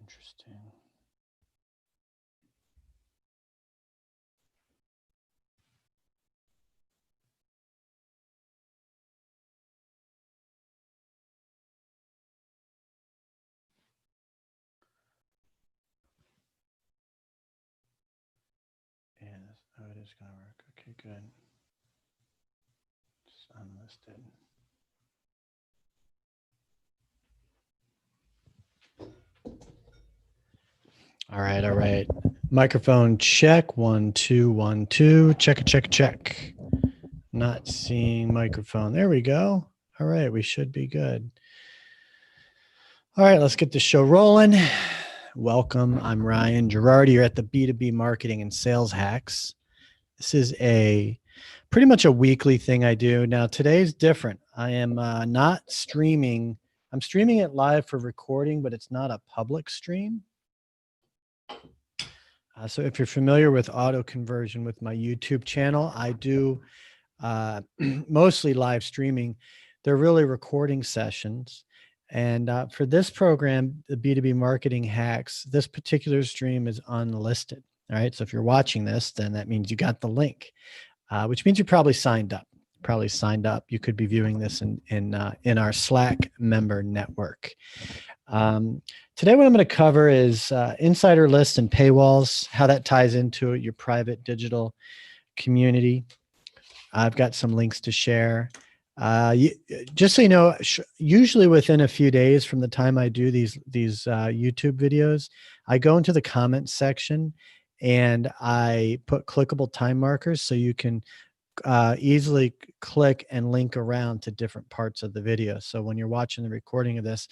Interesting. Yeah, oh, it is going to work. Okay, good. Just unlisted. All right, all right. Microphone check. 1, 2, 1, 2. Check, check, check. Not seeing microphone. There we go. All right, we should be good. All right, let's get the show rolling. Welcome. I'm Ryan Girardi. You're at the B2B Marketing and Sales Hacks. This is pretty much a weekly thing I do. Now, today's different. I am not streaming. I'm streaming it live for recording, but it's not a public stream. So if you're familiar with auto conversion with my YouTube channel, I do mostly live streaming. They're really recording sessions. And for this program, the B2B Marketing Hacks, this particular stream is unlisted. All right. So if you're watching this, then that means you got the link, which means you probably signed up. You could be viewing this in our Slack member network. Today, what I'm going to cover is insider lists and paywalls, how that ties into your private digital community. I've got some links to share. Just so you know, usually within a few days from the time I do these YouTube videos, I go into the comments section and I put clickable time markers so you can easily click and link around to different parts of the video. So when you're watching the recording of this,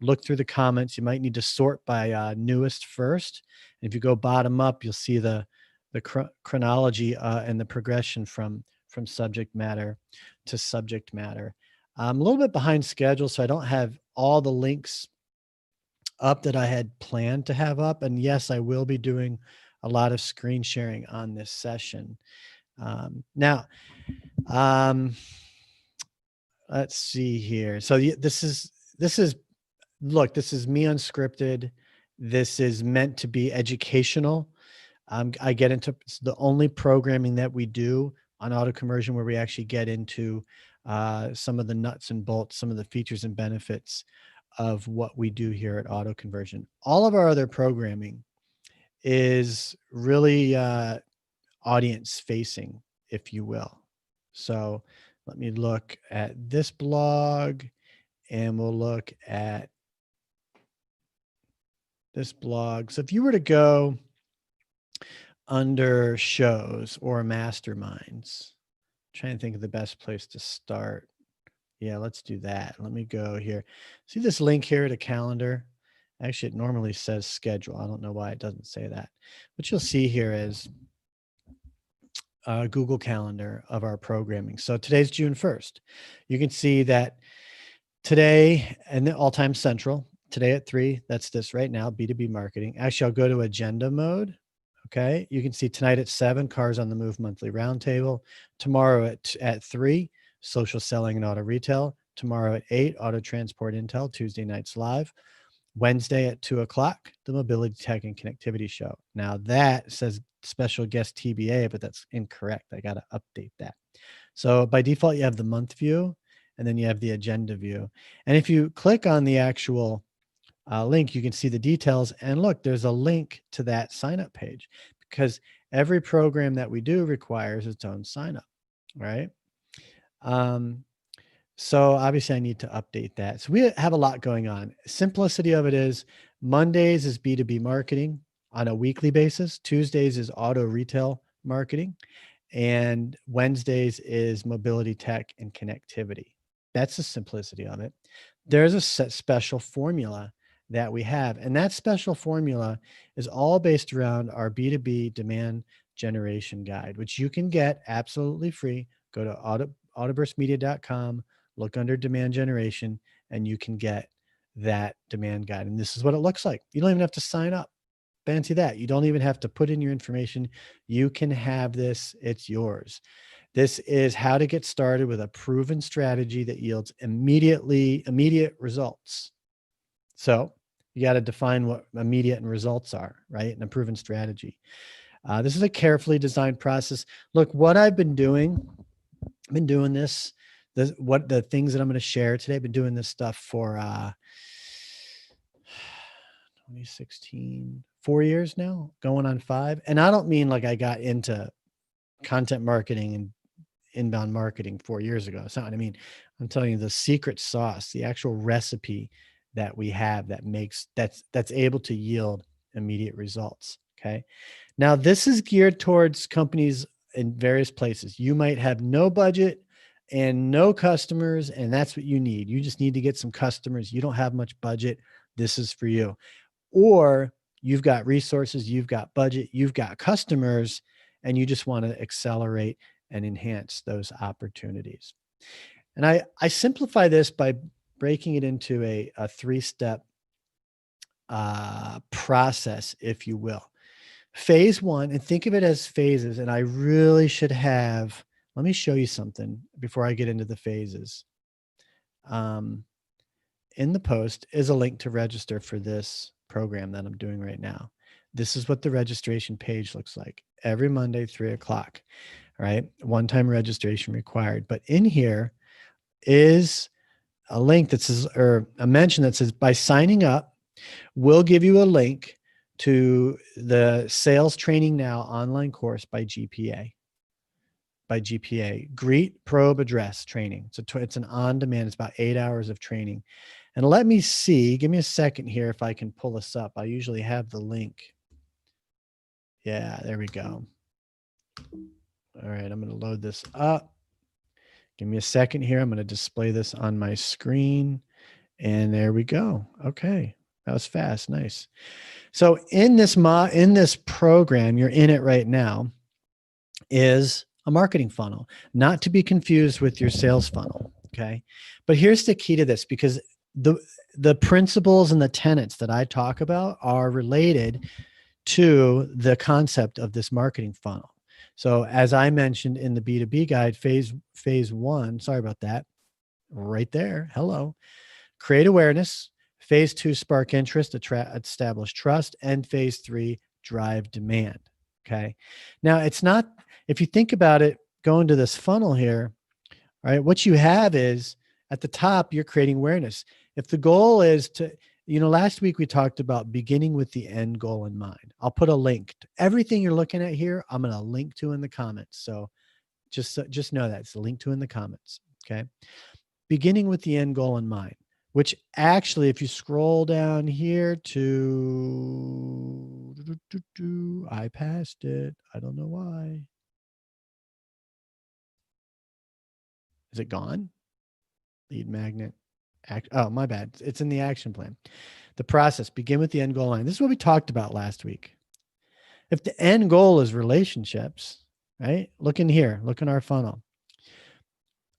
look through the comments. You might need to sort by newest first. And if you go bottom up, you'll see the chronology and the progression from subject matter to subject matter. I'm a little bit behind schedule, so I don't have all the links up that I had planned to have up. And yes, I will be doing a lot of screen sharing on this session. Now, let's see here. So this is look, this is me unscripted. This is meant to be educational. I get into the only programming that we do on auto conversion where we actually get into some of the nuts and bolts, some of the features and benefits of what we do here at auto conversion. All of our other programming is really audience facing, if you will. So let me look at this blog and we'll look at this blog. So if you were to go under shows or masterminds, I'm trying to think of the best place to start. Yeah, let's do that. Let me go here. See this link here to calendar? Actually, it normally says schedule. I don't know why it doesn't say that. What you'll see here is Google Calendar of our programming. So today's June 1st. You can see that today and All Time Central, today at 3, that's this right now, B2B marketing. Actually, I'll go to agenda mode. Okay. You can see tonight at 7, Cars on the Move monthly roundtable. Tomorrow at 3, social selling and auto retail. Tomorrow at 8, auto transport intel, Tuesday nights live. Wednesday at 2 o'clock, the mobility tech and connectivity show. Now that says special guest TBA, but that's incorrect. I got to update that. So by default, you have the month view and then you have the agenda view. And if you click on the actual link, you can see the details. And look, there's a link to that sign up page because every program that we do requires its own sign up, right? So obviously I need to update that. So we have a lot going on. Simplicity of it is Mondays is B2B marketing on a weekly basis. Tuesdays is auto retail marketing. And Wednesdays is mobility tech and connectivity. That's the simplicity of it. There's a special formula that we have. And that special formula is all based around our B2B demand generation guide, which you can get absolutely free. Go to autoburstmedia.com, look under demand generation, and you can get that demand guide. And this is what it looks like. You don't even have to sign up. Fancy that. You don't even have to put in your information. You can have this. It's yours. This is how to get started with a proven strategy that yields immediate results. So You got to define what immediate and results are, right? And a proven strategy. This is a carefully designed process. Look, what I've been doing, I've been doing what the things that I'm going to share today, I've been doing this stuff for 2016, 4 years now, going on 5. And I don't mean like I got into content marketing and inbound marketing 4 years ago. That's not what I mean. I'm telling you the secret sauce, the actual recipe that we have that's able to yield immediate results. Okay. Now this is geared towards companies in various places. You might have no budget and no customers, and that's what you need. You just need to get some customers. You don't have much budget. This is for you. Or you've got resources, you've got budget, you've got customers, and you just want to accelerate and enhance those opportunities. And I simplify this by breaking it into a 3-step process, if you will. Phase 1, and think of it as phases. And I really should have, let me show you something before I get into the phases. In the post is a link to register for this program that I'm doing right now. This is what the registration page looks like every Monday, 3:00. Right? One-time registration required. But in here is a link that says, or a mention that says, by signing up, we'll give you a link to the Sales Training Now online course by GPA. Greet, Probe, Address training. It's an on-demand, it's about 8 hours of training. And let me see, give me a second here if I can pull this up. I usually have the link. Yeah, there we go. All right, I'm going to load this up. Give me a second here. I'm going to display this on my screen. And there we go. Okay, that was fast. Nice. So in this program, you're in it right now, is a marketing funnel, not to be confused with your sales funnel. Okay. But here's the key to this, because the principles and the tenets that I talk about are related to the concept of this marketing funnel. So as I mentioned in the B2B guide, phase 1, sorry about that, right there. Hello. Create awareness. Phase 2, spark interest, establish trust. And phase 3, drive demand. Okay. Now it's not, if you think about it, going to this funnel here, all right, what you have is at the top, you're creating awareness. If the goal is to, last week we talked about beginning with the end goal in mind. I'll put a link to everything you're looking at here. I'm going to link to in the comments. So just know that it's a link to in the comments. Okay. Beginning with the end goal in mind, which actually, if you scroll down here to, I passed it. I don't know why. Is it gone? Lead magnet. Oh, my bad. It's in the action plan. The process, begin with the end goal line. This is what we talked about last week. If the end goal is relationships, right? Look in here, look in our funnel.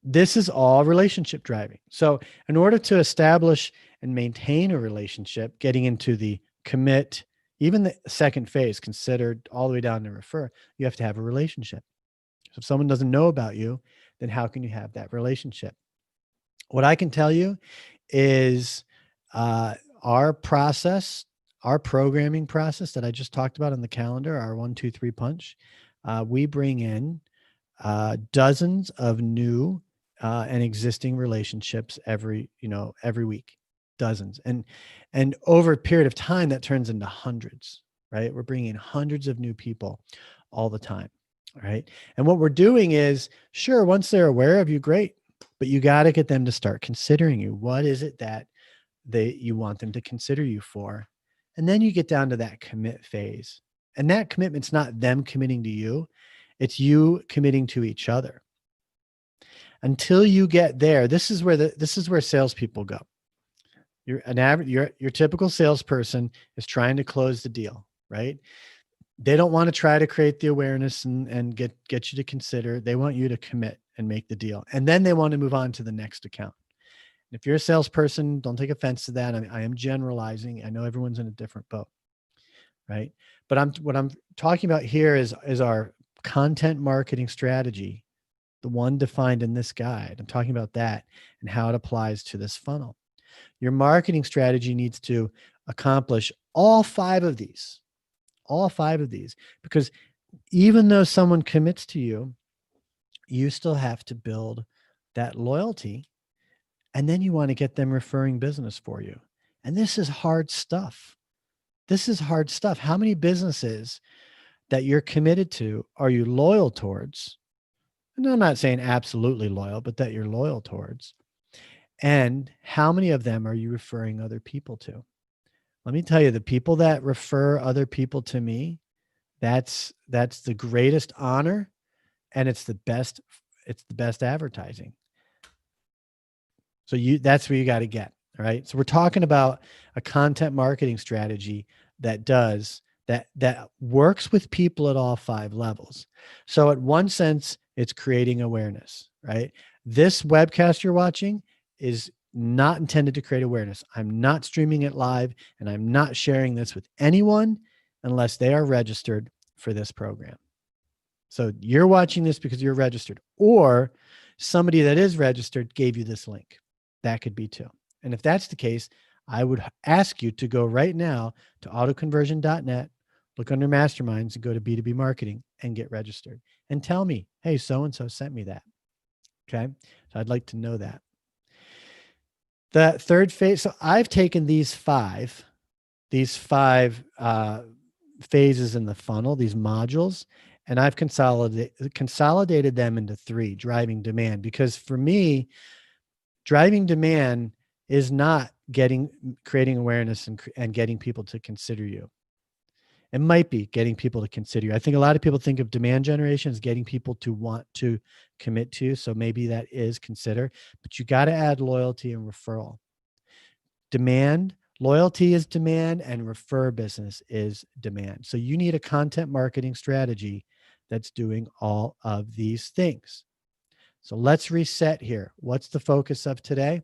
This is all relationship driving. So in order to establish and maintain a relationship, getting into the commit, even the second phase, considered all the way down to refer, you have to have a relationship. So if someone doesn't know about you, then how can you have that relationship? What I can tell you is our process, our programming process that I just talked about on the calendar, our 1, 2, 3 punch, we bring in dozens of new and existing relationships every week, dozens. And over a period of time, that turns into hundreds, right? We're bringing in hundreds of new people all the time. All right. And what we're doing is, sure, once they're aware of you, great. But you got to get them to start considering you. What is it that you want them to consider you for? And then you get down to that commit phase. And that commitment's not them committing to you. It's you committing to each other. Until you get there, this is where salespeople go. Your typical salesperson is trying to close the deal, right? They don't want to try to create the awareness and get you to consider. They want you to commit and make the deal. And then they want to move on to the next account. If you're a salesperson, don't take offense to that. I am generalizing. I know everyone's in a different boat, right? But what I'm talking about here is our content marketing strategy, the one defined in this guide. I'm talking about that and how it applies to this funnel. Your marketing strategy needs to accomplish all five of these, because even though someone commits to you, you still have to build that loyalty. And then you want to get them referring business for you. And this is hard stuff. This is hard stuff. How many businesses that you're committed to are you loyal towards? And I'm not saying absolutely loyal, but that you're loyal towards. And how many of them are you referring other people to? Let me tell you, the people that refer other people to me, that's the greatest honor, and it's the best advertising. So that's where you got to get, all right? So we're talking about a content marketing strategy that works with people at all five levels. So at one sense, it's creating awareness, right? This webcast you're watching is not intended to create awareness. I'm not streaming it live, and I'm not sharing this with anyone unless they are registered for this program. So you're watching this because you're registered, or somebody that is registered gave you this link. That could be too. And if that's the case, I would ask you to go right now to autoconversion.net, look under masterminds, and go to B2B marketing and get registered and tell me, hey, so-and-so sent me that. Okay. So I'd like to know that. The third phase. So I've taken these five phases in the funnel, these modules, and I've consolidated them into three: driving demand. Because for me, driving demand is not creating awareness and getting people to consider you. It might be getting people to consider you. I think a lot of people think of demand generation as getting people to want to commit to. So maybe that is consider, but you got to add loyalty and referral. Loyalty is demand, and refer business is demand. So you need a content marketing strategy that's doing all of these things. So let's reset here. What's the focus of today?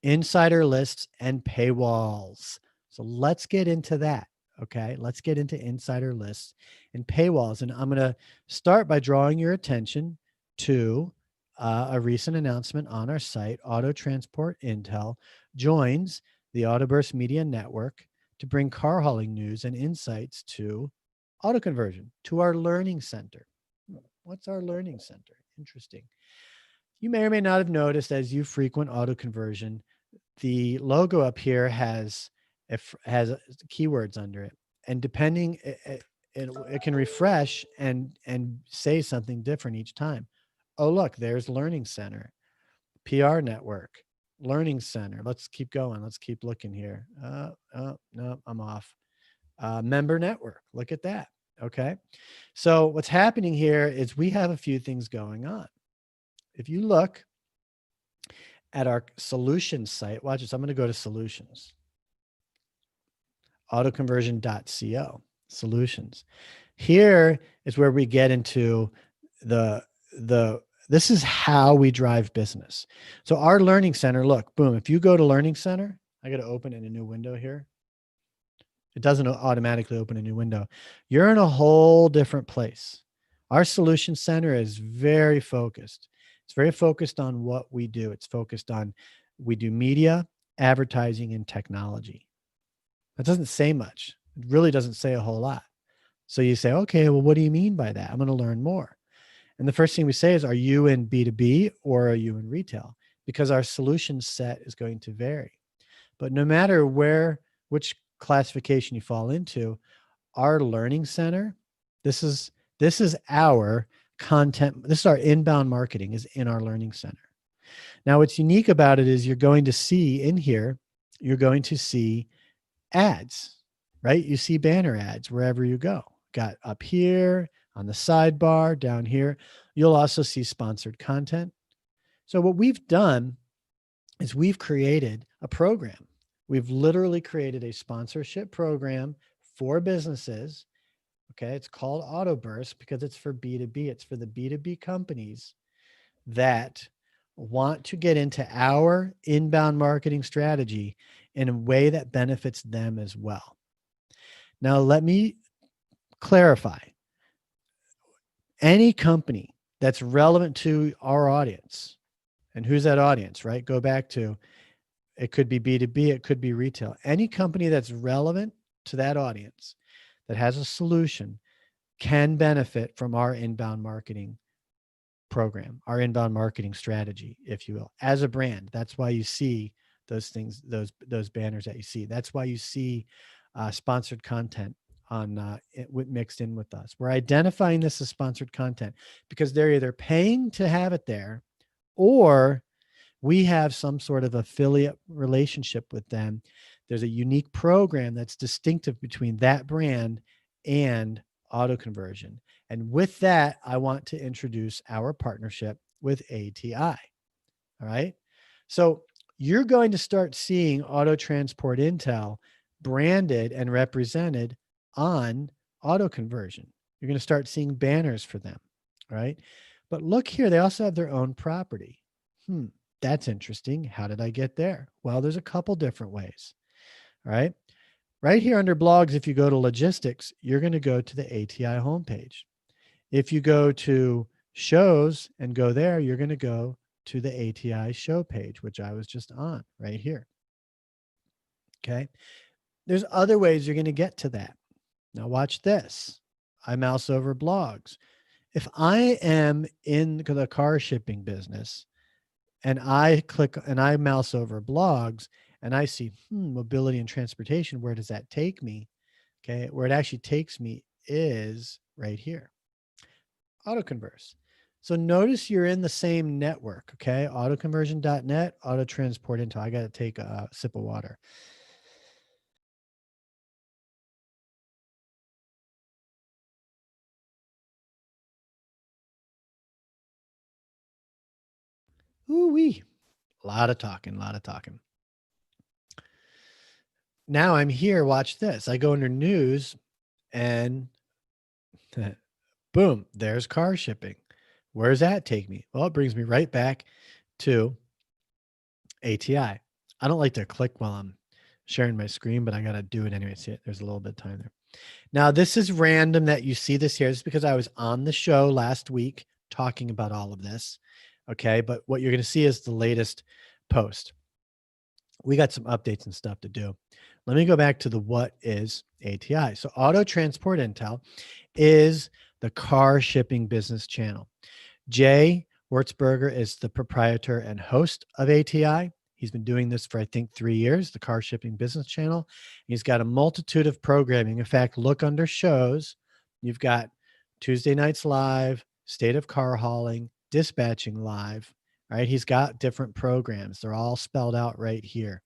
Insider lists and paywalls. So let's get into that. Okay. Let's get into insider lists and paywalls. And I'm going to start by drawing your attention to a recent announcement on our site. Auto Transport Intel joins the Autoburst Media Network to bring car hauling news and insights to auto conversion, to our learning center. What's our learning center? Interesting. You may or may not have noticed, as you frequent auto conversion, the logo up here has keywords under it, and depending, it can refresh and say something different each time. Oh, look, there's Learning Center, PR Network, Learning Center. Let's keep going. Let's keep looking here. No, I'm off. Member Network. Look at that. Okay. So what's happening here is we have a few things going on. If you look at our solutions site, watch this. I'm going to go to solutions, autoconversion.co, solutions. Here is where we get into this is how we drive business. So our learning center, look, boom. If you go to learning center, I got to open in a new window here. It doesn't automatically open a new window. You're in a whole different place. Our solution center is very focused. It's very focused on what we do. It's focused on, we do media, advertising, and technology. That doesn't say much. It really doesn't say a whole lot. So you say, okay, well, what do you mean by that? I'm going to learn more. And the first thing we say is, are you in B2B or are you in retail? Because our solution set is going to vary. But no matter which classification you fall into, our learning center, this is our content. This is our inbound marketing is in our learning center. Now, what's unique about it is you're going to see in here, you're going to see ads, right? You see banner ads wherever you go. Got up here on the sidebar, down here. You'll also see sponsored content. So what we've done is we've created a program. We've literally created a sponsorship program for businesses. Okay. It's called Autoburst because it's for B2B. It's for the B2B companies that want to get into our inbound marketing strategy in a way that benefits them as well. Now, let me clarify. Any company that's relevant to our audience, and who's that audience, right? Go back to, It could be B2B. It could be retail. Any company that's relevant to that audience, that has a solution, can benefit from our inbound marketing program, our inbound marketing strategy, if you will, as a brand. That's why you see those things, those banners that you see. That's why you see sponsored content on mixed in with us. We're identifying this as sponsored content because they're either paying to have it there, or we have some sort of affiliate relationship with them. There's a unique program that's distinctive between that brand and auto conversion. And with that, I want to introduce our partnership with ATI. All right. So you're going to start seeing Auto Transport Intel branded and represented on auto conversion. You're going to start seeing banners for them. Right. But look here, they also have their own property. That's interesting. How did I get there? Well, there's a couple different ways. All right. Right here under blogs, if you go to logistics, you're going to go to the ATI homepage. If you go to shows and go there, you're going to go to the ATI show page, which I was just on right here. Okay. There's other ways you're going to get to that. Now watch this. I mouse over blogs. If I am in the car shipping business and I click and I mouse over blogs and I see mobility and transportation, where does that take me? Okay. Where it actually takes me is right here. AutoConverse. So notice you're in the same network, okay? Autoconversion.net, Auto Transport Intel. I got to take a sip of water. Ooh-wee. A lot of talking, a lot of talking. Now I'm here. Watch this. I go under news and boom, there's car shipping. Where does that take me? Well, it brings me right back to ATI. I don't like to click while I'm sharing my screen, but I got to do it anyway. See it? There's a little bit of time there. Now, this is random that you see this here. This is because I was on the show last week talking about all of this. Okay. But what you're going to see is the latest post. We got some updates and stuff to do. Let me go back to the what is ATI. So Auto Transport Intel is the car shipping business channel. Jay Wurzberger is the proprietor and host of ATI. He's been doing this for, I think, 3 years, the car shipping business channel. He's got a multitude of programming. In fact, look under shows. You've got Tuesday Nights Live, State of Car Hauling, Dispatching Live, right? He's got different programs. They're all spelled out right here.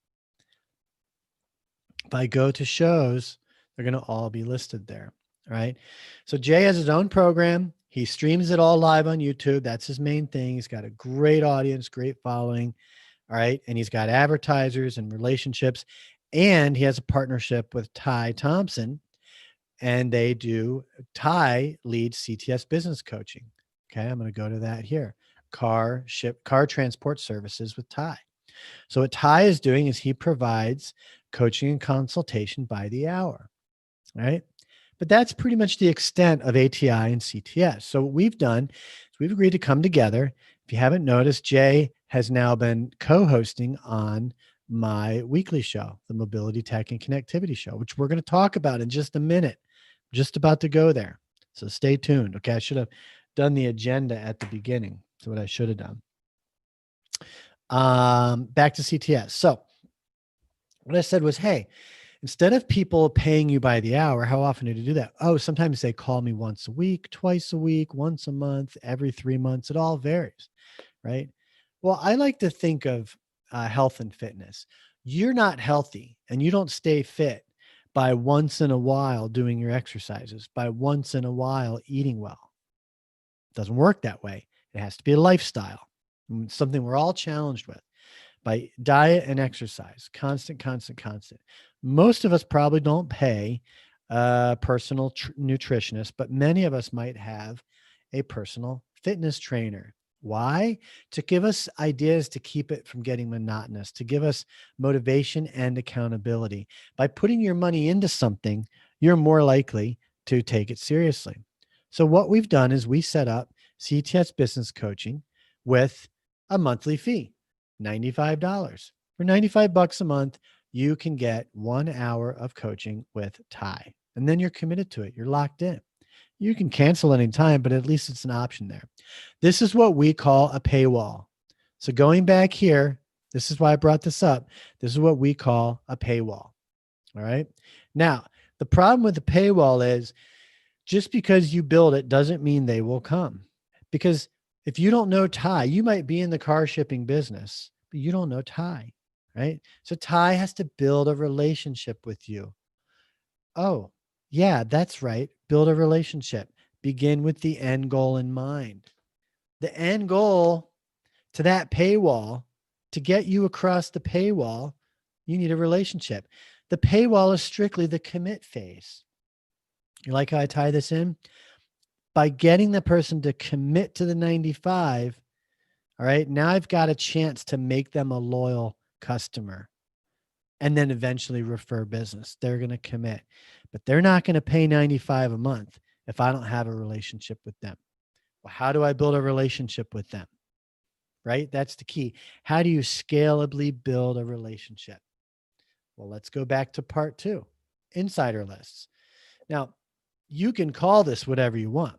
If I go to shows, they're going to all be listed there, right? So Jay has his own program. He streams it all live on YouTube. That's his main thing. He's got a great audience, great following. All right. And he's got advertisers and relationships. And he has a partnership with Ty Thompson. And Ty leads CTS business coaching. Okay. I'm going to go to that here. Car transport services with Ty. So what Ty is doing is he provides coaching and consultation by the hour. Right. But that's pretty much the extent of ATI and CTS. So what we've done is we've agreed to come together. If you haven't noticed, Jay has now been co-hosting on my weekly show, the Mobility Tech and Connectivity Show, which we're going to talk about in just a minute. I'm just about to go there. So stay tuned. Okay. I should have done the agenda at the beginning. That's what I should have done. Back to CTS. So what I said was, hey, instead of people paying you by the hour, how often do you do that? Oh, sometimes they call me once a week, twice a week, once a month, every 3 months. It all varies, right? Well, I like to think of health and fitness. You're not healthy and you don't stay fit by once in a while doing your exercises, by once in a while eating well. It doesn't work that way. It has to be a lifestyle, something we're all challenged with. By diet and exercise, constant. Most of us probably don't pay a personal nutritionist, but many of us might have a personal fitness trainer. Why? To give us ideas to keep it from getting monotonous, to give us motivation and accountability. By putting your money into something, you're more likely to take it seriously. So what we've done is we set up CTS business coaching with a monthly fee. $95. For 95 bucks a month, you can get 1 hour of coaching with Ty. And then you're committed to it. You're locked in. You can cancel anytime, but at least it's an option there. This is what we call a paywall. So going back here, this is why I brought this up. This is what we call a paywall. All right. Now, the problem with the paywall is just because you build it doesn't mean they will come. Because if you don't know Ty, you might be in the car shipping business, but you don't know Ty, right? So Ty has to build a relationship with you. Oh, yeah, that's right. Build a relationship. Begin with the end goal in mind. The end goal to that paywall, to get you across the paywall, you need a relationship. The paywall is strictly the commit phase. You like how I tie this in? By getting the person to commit to the 95, all right, now I've got a chance to make them a loyal customer and then eventually refer business. They're going to commit, but they're not going to pay 95 a month if I don't have a relationship with them. Well, how do I build a relationship with them? Right? That's the key. How do you scalably build a relationship? Well, let's go back to part 2, insider lists. Now, you can call this whatever you want.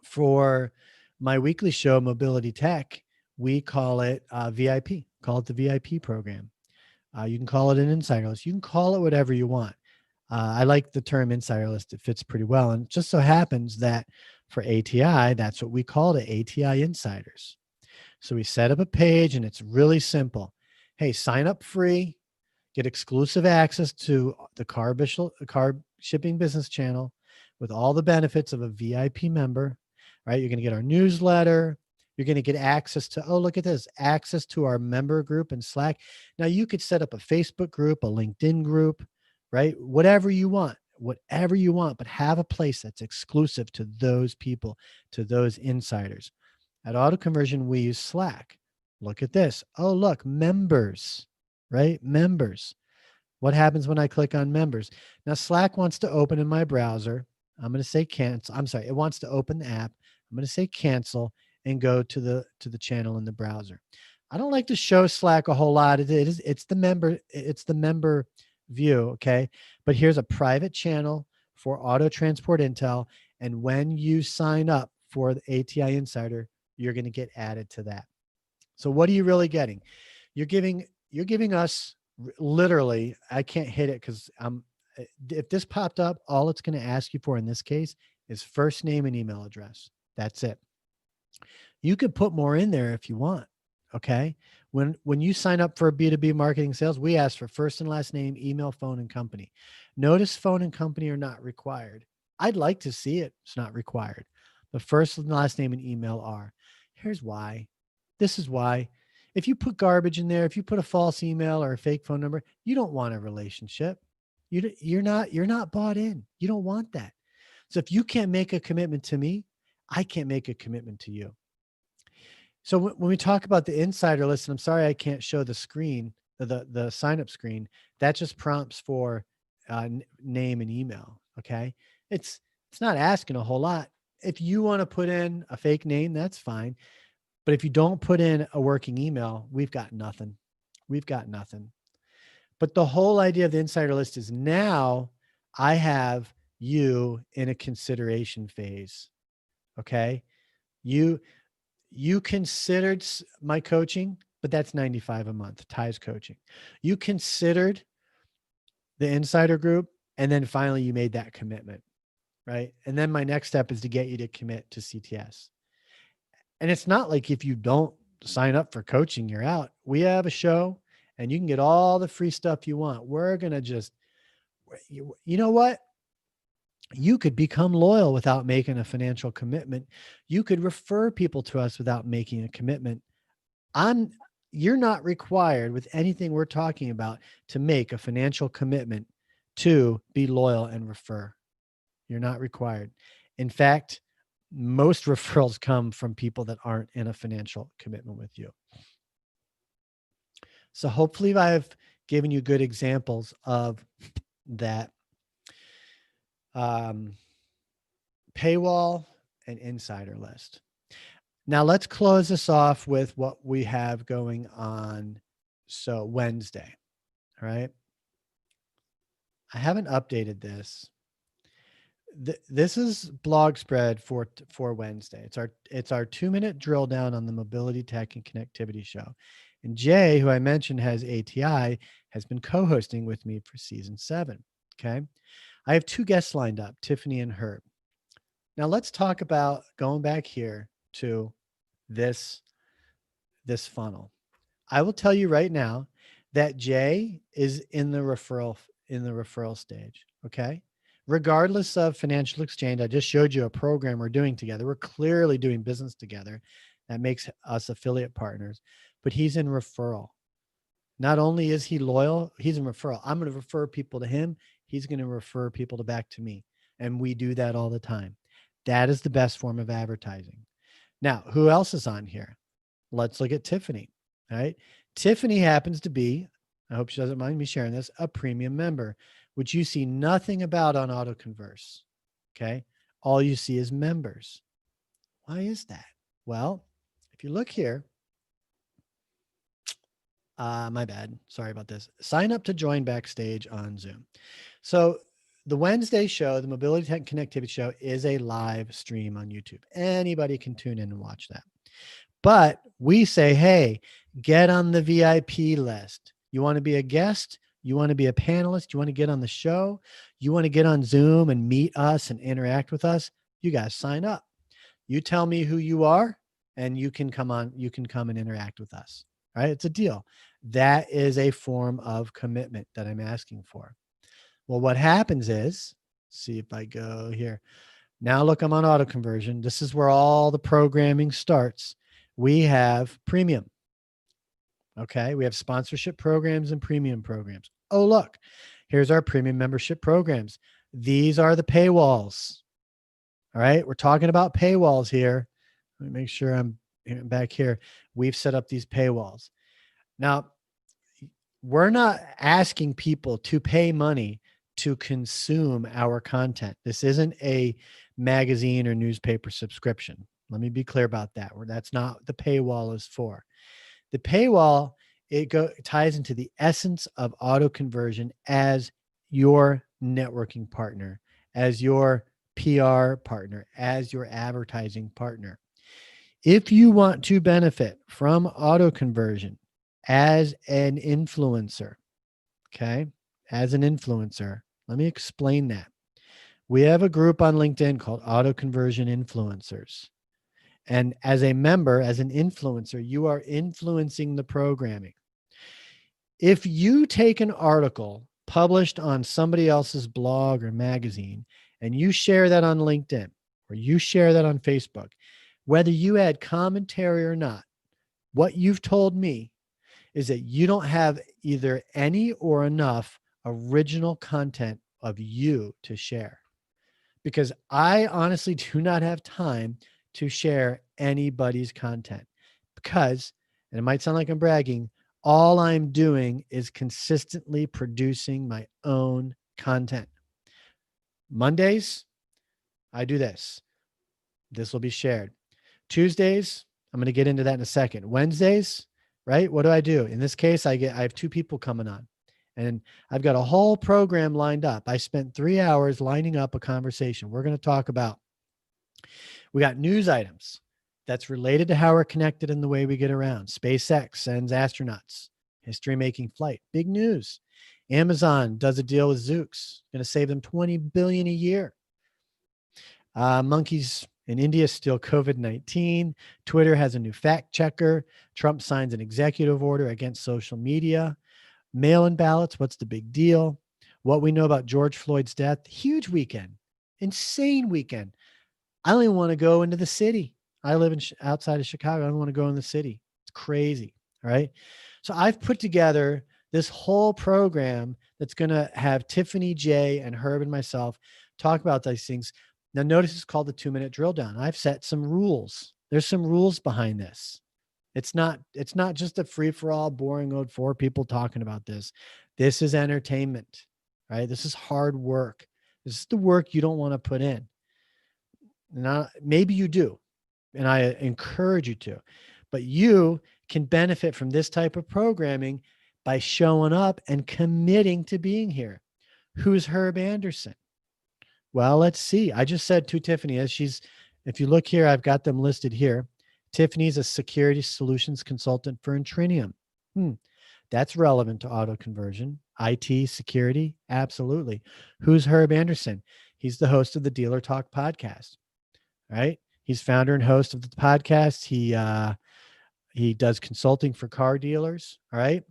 For my weekly show, Mobility Tech, we call it VIP, call it the VIP program. You can call it an insider list. You can call it whatever you want. I like the term insider list. It fits pretty well. And it just so happens that for ATI, that's what we call it, ATI Insiders. So we set up a page and it's really simple. Hey, sign up free, get exclusive access to the car shipping business channel with all the benefits of a VIP member, right? You're going to get our newsletter. You're going to get access to, oh, look at this, access to our member group in Slack. Now you could set up a Facebook group, a LinkedIn group, right? Whatever you want, but have a place that's exclusive to those people, to those insiders. At Auto Conversion, we use Slack. Look at this. Oh, look, members, right? Members. What happens when I click on members? Now, Slack wants to open in my browser. I'm going to say cancel. I'm sorry. It wants to open the app. I'm going to say cancel and go to the channel in the browser. I don't like to show Slack a whole lot. It's the member view. Okay. But here's a private channel for Auto Transport Intel. And when you sign up for the ATI Insider, you're going to get added to that. So what are you really getting? You're giving us literally, I can't hit it because if this popped up, all it's going to ask you for in this case is first name and email address. That's it. You could put more in there if you want. Okay. When you sign up for B2B marketing sales, we ask for first and last name, email, phone, and company. Notice phone and company are not required. I'd like to see it. It's not required. The first and last name and email are. Here's why. This is why. If you put garbage in there, if you put a false email or a fake phone number, you don't want a relationship. You're not bought in. You don't want that. So if you can't make a commitment to me, I can't make a commitment to you. So when we talk about the insider list, and I'm sorry I can't show the screen, the sign up screen, that just prompts for name and email. Okay, it's not asking a whole lot. If you want to put in a fake name, that's fine. But if you don't put in a working email, we've got nothing. We've got nothing. But the whole idea of the insider list is now I have you in a consideration phase. Okay, you considered my coaching, but that's 95 a month, Ty's coaching. You considered the insider group, and then finally you made that commitment, right? And then my next step is to get you to commit to CTS. And it's not like if you don't sign up for coaching, you're out. We have a show and you can get all the free stuff you want. We're going to just, you know what? You could become loyal without making a financial commitment. You could refer people to us without making a commitment. You're not required with anything we're talking about to make a financial commitment to be loyal and refer. You're not required. In fact, most referrals come from people that aren't in a financial commitment with you. So hopefully I've given you good examples of that paywall and insider list. Now let's close this off with what we have going on So Wednesday, all right? I haven't updated this. This is blog spread for Wednesday. It's our 2-minute drill down on the mobility tech and connectivity show. And Jay, who I mentioned has ATI, has been co-hosting with me for season 7. Okay. I have 2 guests lined up, Tiffany and Herb. Now let's talk about going back here to this funnel. I will tell you right now that Jay is in the referral stage. Okay. Regardless of financial exchange, I just showed you a program we're doing together. We're clearly doing business together. That makes us affiliate partners, but he's in referral. Not only is he loyal, he's in referral. I'm going to refer people to him. He's going to refer people back to me. And we do that all the time. That is the best form of advertising. Now, who else is on here? Let's look at Tiffany. All right. Tiffany happens to be, I hope she doesn't mind me sharing this, a premium member, which you see nothing about on AutoConverse. Okay. All you see is members. Why is that? Well, if you look here, my bad. Sorry about this. Sign up to join backstage on Zoom. So the Wednesday show, the Mobility Tech Connectivity Show, is a live stream on YouTube. Anybody can tune in and watch that. But we say, hey, get on the VIP list. You want to be a guest? You want to be a panelist? You want to get on the show? You want to get on Zoom and meet us and interact with us? You guys sign up. You tell me who you are and you can come on, you can come and interact with us. All right. It's a deal. That is a form of commitment that I'm asking for. Well, what happens is, see if I go here. Now look, I'm on auto conversion. This is where all the programming starts. We have premium. Okay. We have sponsorship programs and premium programs. Oh, look, here's our premium membership programs. These are the paywalls. All right. We're talking about paywalls here. Let me make sure I'm back here. We've set up these paywalls. Now, we're not asking people to pay money to consume our content. This isn't a magazine or newspaper subscription. Let me be clear about that. That's not what the paywall is for. The paywall, it ties into the essence of auto conversion as your networking partner, as your PR partner, as your advertising partner. If you want to benefit from auto conversion as an influencer, okay, as an influencer, let me explain that. We have a group on LinkedIn called Auto Conversion Influencers. And as a member, as an influencer, you are influencing the programming. If you take an article published on somebody else's blog or magazine and you share that on LinkedIn or you share that on Facebook, whether you add commentary or not, what you've told me is that you don't have either any or enough original content of you to share. Because I honestly do not have time to share anybody's content because, and it might sound like I'm bragging, all I'm doing is consistently producing my own content. Mondays, I do this. This will be shared. Tuesdays, I'm going to get into that in a second. Wednesdays, right? What do I do? In this case, I have 2 people coming on and I've got a whole program lined up. I spent 3 hours lining up a conversation. We're going to talk about, we got news items that's related to how we're connected and the way we get around. SpaceX sends astronauts, history-making flight, big news. Amazon does a deal with Zoox, going to save them $20 billion a year. Monkeys in India steal COVID-19. Twitter has a new fact checker. Trump signs an executive order against social media. Mail-in ballots, what's the big deal? What we know about George Floyd's death, huge weekend, insane weekend. I don't even want to go into the city. I live outside of Chicago. I don't want to go in the city. It's crazy. All right. So I've put together this whole program that's going to have Tiffany, Jay, and Herb and myself talk about these things. Now notice it's called the 2-minute drill down. I've set some rules. There's some rules behind this. It's not just a free for all, boring old 4 people talking about this. This is entertainment, right? This is hard work. This is the work you don't want to put in. Now, maybe you do, and I encourage you to, but you can benefit from this type of programming by showing up and committing to being here. Who's Herb Anderson? Well, let's see. I just said to Tiffany, if you look here, I've got them listed here. Tiffany's a security solutions consultant for Intrinium. That's relevant to auto conversion. IT security, absolutely. Who's Herb Anderson? He's the host of the Dealer Talk podcast, right? He's founder and host of the podcast. He does consulting for car dealers, all right?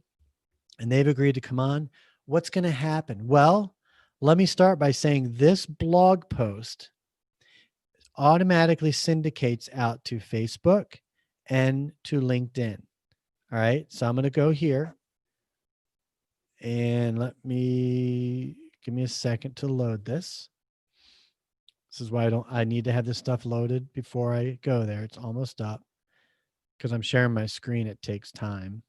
And they've agreed to come on. What's going to happen? Well, let me start by saying this blog post automatically syndicates out to Facebook and to LinkedIn. All right. So I'm going to go here and give me a second to load this. This is why I need to have this stuff loaded before I go there. It's almost up because I'm sharing my screen. It takes time.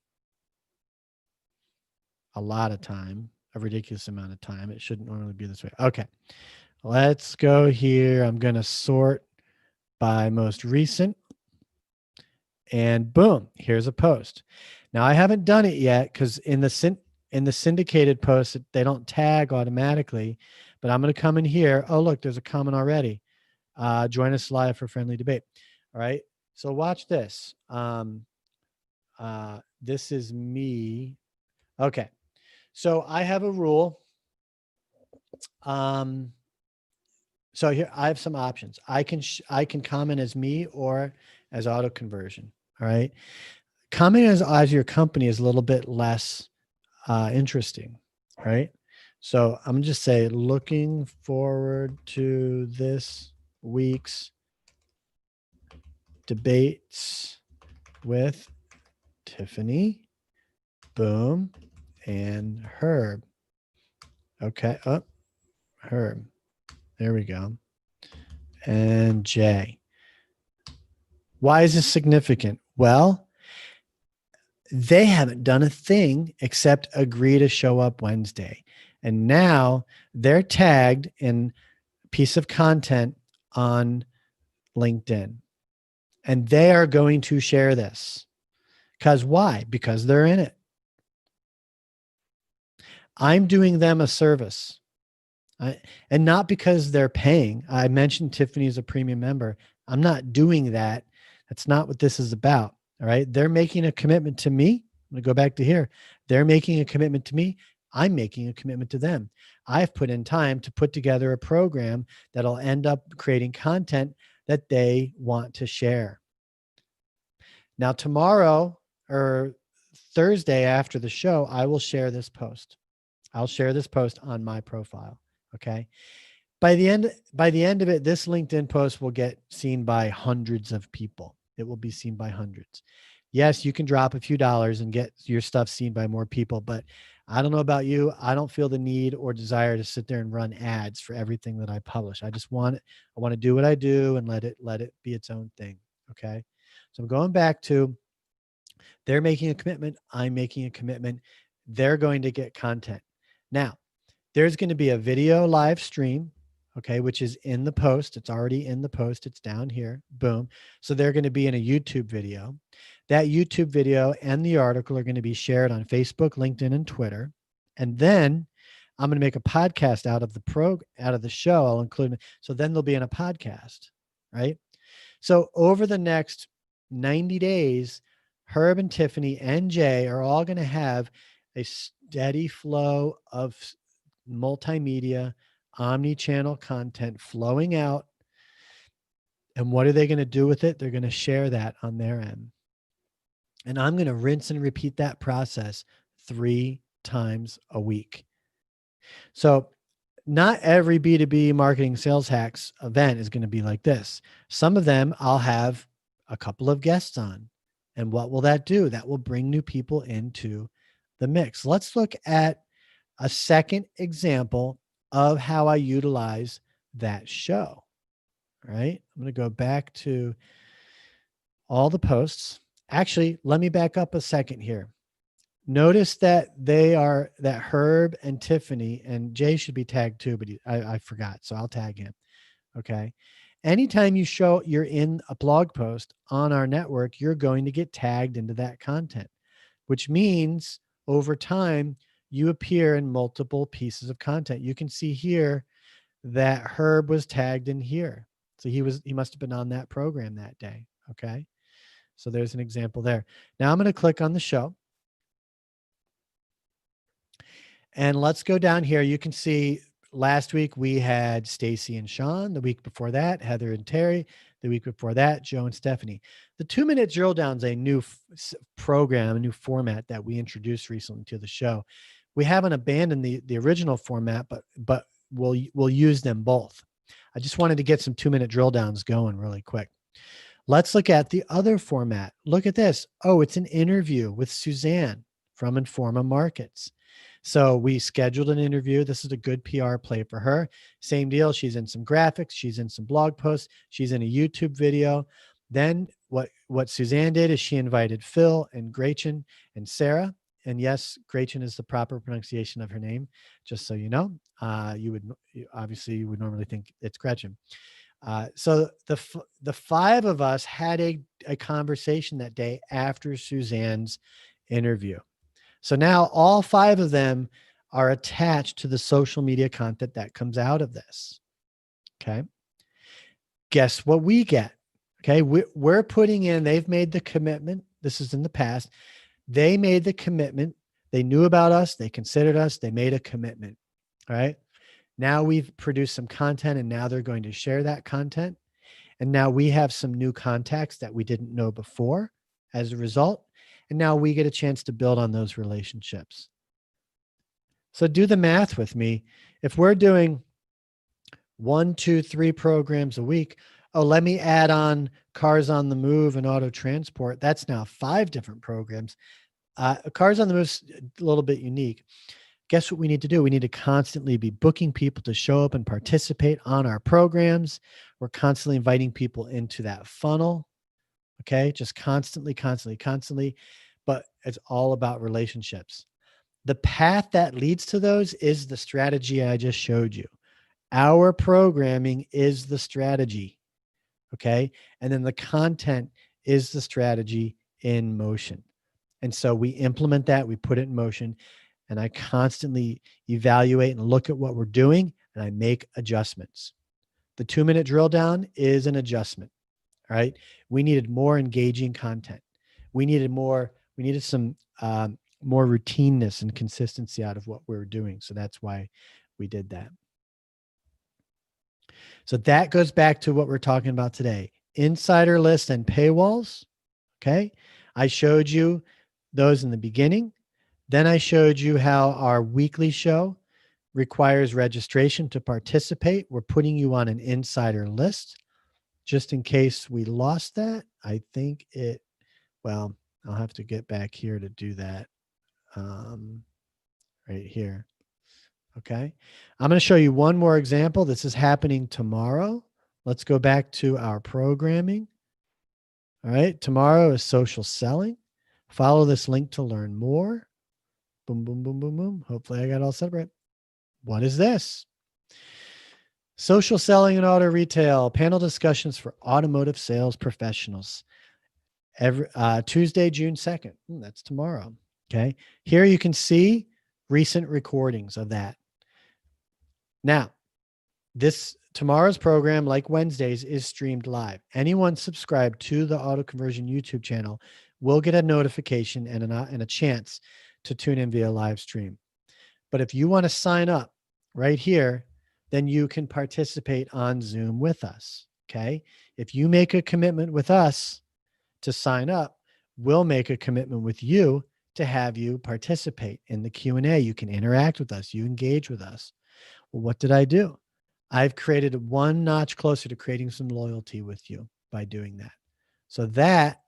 A lot of time, a ridiculous amount of time. It shouldn't normally be this way. Okay. Let's go here. I'm going to sort by most recent. And boom, here's a post. Now I haven't done it yet because in the syndicated post, they don't tag automatically, but I'm going to come in here. Oh, look, there's a comment already. Join us live for friendly debate. All right. So watch this. This is me. Okay. So I have a rule. So here I have some options. I can comment as me or as auto conversion. All right. Commenting as your company is a little bit less interesting. Right. So I'm going to just say, looking forward to this week's debates with Tiffany, boom, and Herb. Okay. Oh, Herb. There we go. And Jay. Why is this significant? Well, they haven't done a thing except agree to show up Wednesday. And now they're tagged in a piece of content on LinkedIn. And they are going to share this. Because why? Because they're in it. I'm doing them a service. And not because they're paying. I mentioned Tiffany is a premium member. I'm not doing that. That's not what this is about. All right. They're making a commitment to me. I'm going to go back to here. They're making a commitment to me. I'm making a commitment to them. I've put in time to put together a program that'll end up creating content that they want to share. Now, tomorrow or Thursday after the show, I will share this post. I'll share this post on my profile. Okay. By the end of it, this LinkedIn post will get seen by hundreds of people. It will be seen by hundreds. Yes, you can drop a few dollars and get your stuff seen by more people, but I don't know about you. I don't feel the need or desire to sit there and run ads for everything that I publish. I want to do what I do and let it be its own thing. Okay. So I'm going back to, they're making a commitment. I'm making a commitment. They're going to get content. Now, there's going to be a video live stream, okay, which is in the post. It's already in the post. It's down here. Boom. So they're going to be in a YouTube video. That YouTube video and the article are going to be shared on Facebook, LinkedIn, and Twitter. And then I'm going to make a podcast out of the show. I'll include it. So then they'll be in a podcast, right? So over the next 90 days, Herb and Tiffany and Jay are all going to have a steady flow of multimedia, omni-channel content flowing out. And what are they going to do with it? They're going to share that on their end. And I'm going to rinse and repeat that process 3 times a week. So not every B2B marketing sales hacks event is going to be like this. Some of them I'll have a couple of guests on. And what will that do? That will bring new people into the mix. Let's look at a second example of how I utilize that show. All right. I'm going to go back to all the posts. Actually, let me back up a second here. Notice that that Herb and Tiffany, and Jay should be tagged too, but I forgot. So I'll tag him. Okay. Anytime you're in a blog post on our network, you're going to get tagged into that content, which means over time, you appear in multiple pieces of content. You can see here that Herb was tagged in here. So he must have been on that program that day. Okay. So there's an example there. Now I'm going to click on the show. And let's go down here. You can see last week we had Stacy and Sean. The week before that, Heather and Terry. The week before that, Joe and Stephanie. The 2-minute drill down is a new program, a new format that we introduced recently to the show. We haven't abandoned the original format, but we'll use them both. I just wanted to get some 2-minute drill downs going really quick. Let's look at the other format. Look at this. Oh, it's an interview with Suzanne from Informa Markets. So we scheduled an interview. This is a good PR play for her. Same deal. She's in some graphics. She's in some blog posts. She's in a YouTube video. Then what Suzanne did is she invited Phil and Gretchen and Sarah. And yes, Gretchen is the proper pronunciation of her name, just so you know. You would normally think it's Gretchen. So the 5 of us had a conversation that day after Suzanne's interview. So now all 5 of them are attached to the social media content that comes out of this. Okay. Guess what we get? Okay. We're putting in, they've made the commitment. This is in the past. They made the commitment. They knew about us. They considered us. They made a commitment. All right. Now we've produced some content and now they're going to share that content. And now we have some new contacts that we didn't know before as a result. And now we get a chance to build on those relationships. So do the math with me. If we're doing 1, 2, 3 programs a week, let me add on Cars on the Move and Auto Transport. That's now 5 different programs. Cars on the Move is a little bit unique. Guess what we need to do? We need to constantly be booking people to show up and participate on our programs. We're constantly inviting people into that funnel. Okay. Just constantly. But it's all about relationships. The path that leads to those is the strategy I just showed you. Our programming is the strategy. Okay. And then the content is the strategy in motion. And so we implement that, we put it in motion, and I constantly evaluate and look at what we're doing, and I make adjustments. The 2-minute drill down is an adjustment. All right. We needed more engaging content. We needed some more routineness and consistency out of what we were doing. So that's why we did that. So that goes back to what we're talking about today. Insider lists and paywalls. Okay. I showed you those in the beginning. Then I showed you how our weekly show requires registration to participate. We're putting you on an insider list. Just in case we lost that, I think well, I'll have to get back here to do that right here. Okay. I'm going to show you one more example. This is happening tomorrow. Let's go back to our programming. All right. Tomorrow is social selling. Follow this link to learn more. Boom, boom, boom, boom, boom. Hopefully I got all set right. What is this? Social selling and auto retail panel discussions for automotive sales professionals. Every Tuesday, June 2nd. That's tomorrow. Okay. Here you can see recent recordings of that. Now, tomorrow's program, like Wednesdays, is streamed live. Anyone subscribed to the Auto Conversion YouTube channel will get a notification and a chance to tune in via live stream. But if you want to sign up right here, then you can participate on Zoom with us. Okay. If you make a commitment with us to sign up, we'll make a commitment with you to have you participate in the Q&A. You can interact with us. You engage with us. Well, what did I do? I've created one notch closer to creating some loyalty with you by doing that. So that,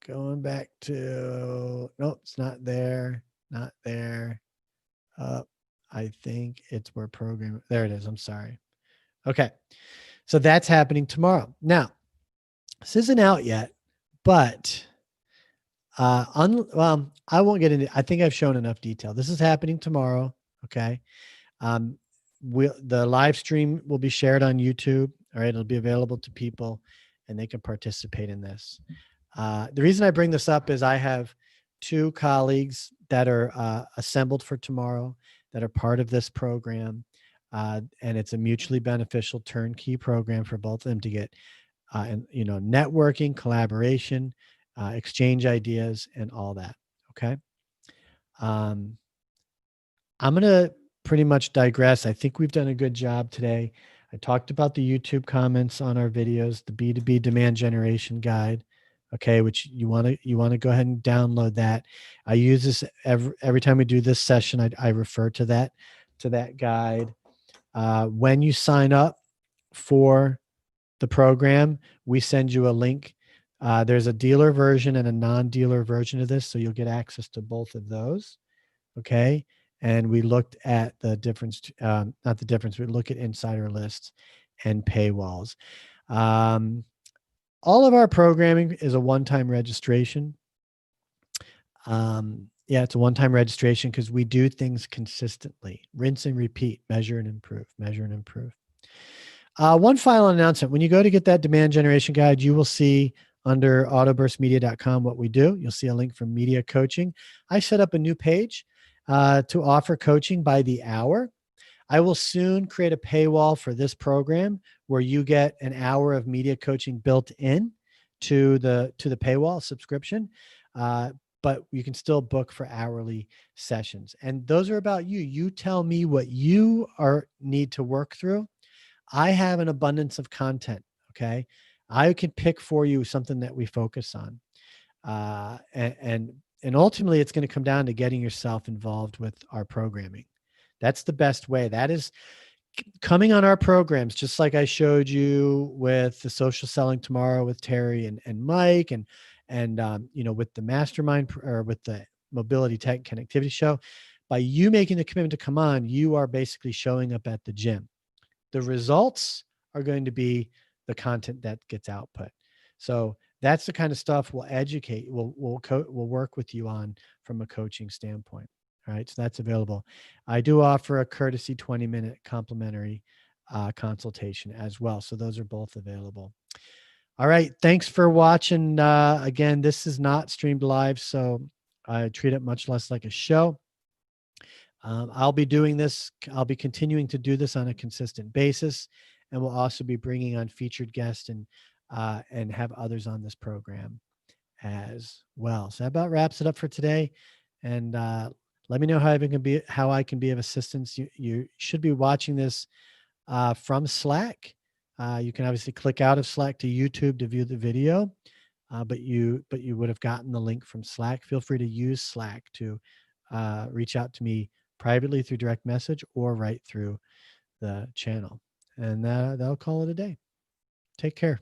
going back to, nope, it's not there, not there. I think it's where program, there it is. I'm sorry. Okay. So that's happening tomorrow. Now, this isn't out yet, but well, I won't get into, I think I've shown enough detail. This is happening tomorrow. Okay. The live stream will be shared on YouTube. All right. It'll be available to people and they can participate in this. The reason I bring this up is I have two colleagues that are assembled for tomorrow that are part of this program. And it's a mutually beneficial turnkey program for both of them to get, and networking, collaboration, exchange ideas, and all that. Okay. Um, I'm going to pretty much digress. I think we've done a good job today. I talked about the YouTube comments on our videos, the B2B demand generation guide, okay, which you want to go ahead and download that. I use this every time we do this session. I refer to that guide. When you sign up for the program, we send you a link. There's a dealer version and a non-dealer version of this, so you'll get access to both of those. Okay. And we looked at the difference, not the difference, we look at insider lists and paywalls. All of our programming is a one-time registration. Yeah, it's a one-time registration because we do things consistently. Rinse and repeat, measure and improve, measure and improve. One final announcement. When you go to get that demand generation guide, you will see under autoburstmedia.com what we do. You'll see a link for media coaching. I set up a new page to offer coaching by the hour. I will soon create a paywall for this program where you get an hour of media coaching built in to the paywall subscription. But you can still book for hourly sessions. And those are about you. You tell me what you need to work through. I have an abundance of content. Okay. I can pick for you something that we focus on. And ultimately it's going to come down to getting yourself involved with our programming. That's the best way. That is coming on our programs, just like I showed you with the social selling tomorrow with Terry and Mike and with the mastermind or with the mobility tech connectivity show. By you making the commitment to come on, you are basically showing up at the gym. The results are going to be the content that gets output. So that's the kind of stuff we'll educate, we'll work with you on from a coaching standpoint. All right, so that's available. I do offer a courtesy 20-minute complimentary consultation as well. So those are both available. All right, thanks for watching. Again, this is not streamed live, so I treat it much less like a show. I'll be doing this. I'll be continuing to do this on a consistent basis, and we'll also be bringing on featured guests and have others on this program as well. So that about wraps it up for today. And let me know how I can be of assistance. You should be watching this from Slack. You can obviously click out of Slack to YouTube to view the video, but you would have gotten the link from Slack. Feel free to use Slack to reach out to me privately through direct message or right through the channel. And that'll call it a day. Take care.